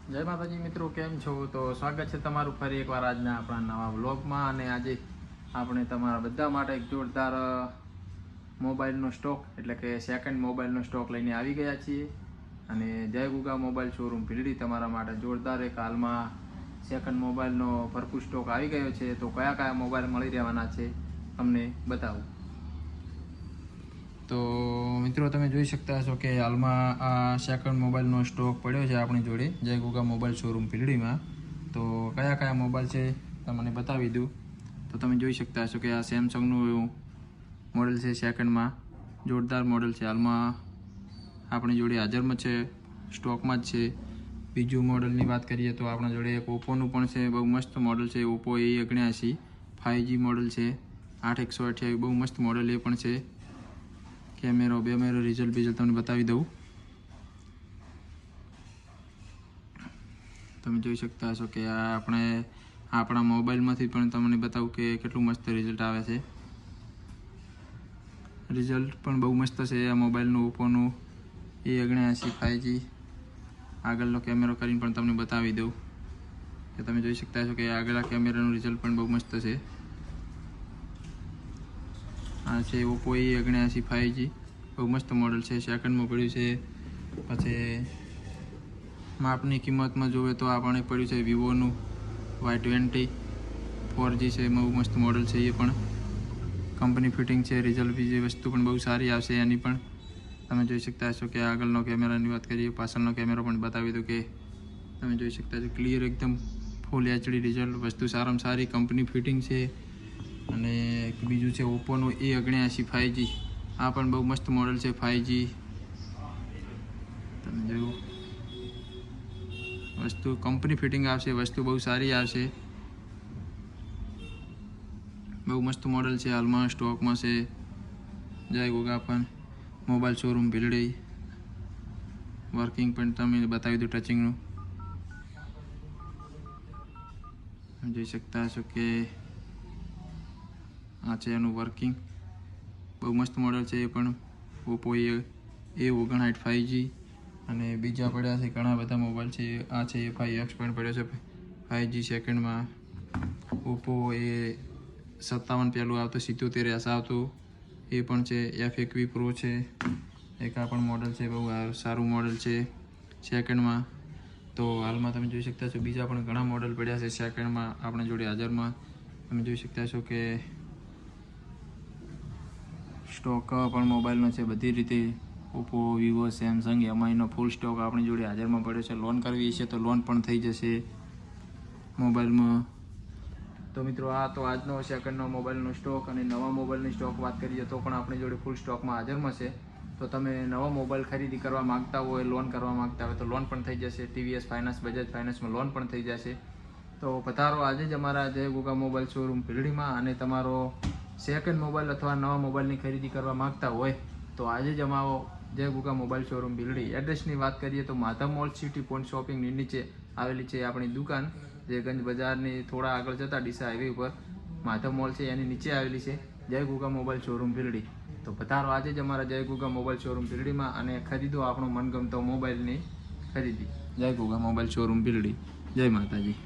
જય માતાજી મિત્રો, કેમ છો? તો સ્વાગત છે તમારું ફરી એકવાર આજના આપણા નવા વ્લોગમાં. અને આજે આપણે તમારા બધા માટે એક જોરદાર મોબાઈલનો સ્ટોક એટલે કે સેકન્ડ મોબાઈલનો સ્ટોક લઈને આવી ગયા છીએ. અને જય ગુગા મોબાઈલ શોરૂમ ભીલડી તમારા માટે જોરદાર એક હાલમાં સેકન્ડ મોબાઈલનો ભરપૂર સ્ટોક આવી ગયો છે. તો કયા કયા મોબાઈલ મળી રહેવાના છે તમને બતાવું. તો મિત્રો, તમે જોઈ શકતા હશો કે હાલમાં આ સેકન્ડ મોબાઈલનો સ્ટોક પડ્યો છે આપણી જોડે જય ગુગા મોબાઈલ શોરૂમ ભીલડીમાં. તો કયા કયા મોબાઈલ છે તમને બતાવી દઉં. તો તમે જોઈ શકતા હશો કે આ સેમસંગનું મોડેલ છે, સેકન્ડમાં જોરદાર મોડેલ છે, હાલમાં આપણી જોડે હાજરમાં છે, સ્ટોકમાં જ છે. બીજું મોડલની વાત કરીએ તો આપણા જોડે એક ઓપ્પોનું પણ છે, બહુ મસ્ત મોડલ છે, ઓપ્પો A79 5G મોડલ છે, 8128 બહુ મસ્ત મોડલ એ પણ છે. કેમેરો રિઝલ્ટ તમને બતાવી દઉં. તમે જોઈ શકતા હશો કે આ આપણા મોબાઈલમાંથી પણ તમને બતાવું કે કેટલું મસ્ત રિઝલ્ટ આવે છે. રિઝલ્ટ પણ બહુ મસ્ત છે આ મોબાઈલનું, ઓપ્પોનું A79 5G. આગળનો કેમેરો કરીને પણ તમને બતાવી દઉં કે તમે જોઈ શકતા હશો કે આગળના કેમેરાનું રિઝલ્ટ પણ બહુ મસ્ત છે. આ છે ઓપ્પો A79 5G, બહુ મસ્ત મોડલ છે, સેકન્ડમાં પડ્યું છે. પછી માપની કિંમતમાં જોઈએ તો આપણે પડ્યું છે વિવોનું Y20 4G છે, બહુ મસ્ત મોડલ છે, એ પણ કંપની ફિટિંગ છે. રિઝલ્ટ બીજી વસ્તુ પણ બહુ સારી આવશે એની પણ. તમે જોઈ શકતા હશો કે આગળનો કેમેરાની વાત કરીએ, પાછળનો કેમેરો પણ બતાવી દઉં કે તમે જોઈ શકતા હશો ક્લિયર એકદમ ફૂલ HD રિઝલ્ટ, વસ્તુ સારામાં સારી કંપની ફિટિંગ છે. અને બીજું છે ઓપ્પોનું A79 5G, આ પણ બહુ મસ્ત મોડલ છે 5G. તમે જોયું વસ્તુ કંપની ફિટિંગ આવશે, વસ્તુ બહુ સારી આવશે, બહુ મસ્ત મોડલ છે, હાલમાં સ્ટોકમાં છે. જય ગુગા પણ મોબાઈલ શોરૂમ ભીલડી. વર્કિંગ પણ તમે બતાવી દઉં ટચિંગનું. જોઈ શકતા હશો કે આ છે એનું વર્કિંગ, બહુ મસ્ત મોડલ છે એ પણ ઓપ્પો A59 5G. અને બીજા પડ્યા છે ઘણા બધા મોબાઈલ છે. આ છે A5X પણ પડ્યો છે 5G સેકન્ડમાં. ઓપ્પો A57 પહેલું આવતું 77S આવતું એ પણ છે. F21 Pro છે, એક આ પણ મોડલ છે, બહુ સારું મોડલ છે સેકન્ડમાં. તો હાલમાં તમે જોઈ શકતા છો બીજા પણ ઘણા મોડલ પડ્યા છે સેકન્ડમાં આપણે જોડે હાજરમાં. તમે જોઈ શકતા છો કે સ્ટોક પણ મોબાઈલનો છે બધી રીતે. ઓપ્પો, વિવો, સેમસંગ, MIનો ફૂલ સ્ટોક આપણી જોડે હાજરમાં પડ્યો છે. લોન કરવી છે તો લોન પણ થઈ જશે મોબાઈલમાં. તો મિત્રો, આ તો આજનો સેકન્ડનો મોબાઈલનો સ્ટોક. અને નવા મોબાઈલની સ્ટોક વાત કરીએ તો પણ આપણી જોડે ફૂલ સ્ટોકમાં હાજરમાં છે. તો તમે નવા મોબાઈલ ખરીદી કરવા માગતા હોય, લોન કરવા માગતા હોય તો લોન પણ થઈ જશે. TVS ફાઇનાન્સ, બજાજ ફાઇનાન્સમાં લોન પણ થઈ જશે. તો પધારો આજે જ અમારા જય ગુગા મોબાઈલ શોરૂમ ભીલડીમાં. અને તમારો સેકન્ડ મોબાઈલ અથવા નવા મોબાઈલની ખરીદી કરવા માગતા હોય તો આજે જ અમારો જય ગુગા મોબાઈલ શોરૂમ ભીલડી. એડ્રેસની વાત કરીએ તો માધવ મોલ સિટી પોઈન્ટ શોપિંગની નીચે આવેલી છે આપણી દુકાન, જે ગંજ બજારની થોડા આગળ જતા ડીસા હાઈવે ઉપર માધવ મોલ છે એની નીચે આવેલી છે જય ગુગા મોબાઈલ શોરૂમ ભીલડી. તો પધારો આજે જ અમારા જય ગુગા મોબાઈલ શોરૂમ ભીલડીમાં અને ખરીદો આપણો મનગમતો મોબાઈલની ખરીદી. જય ગુગા મોબાઈલ શોરૂમ ભીલડી. જય માતાજી.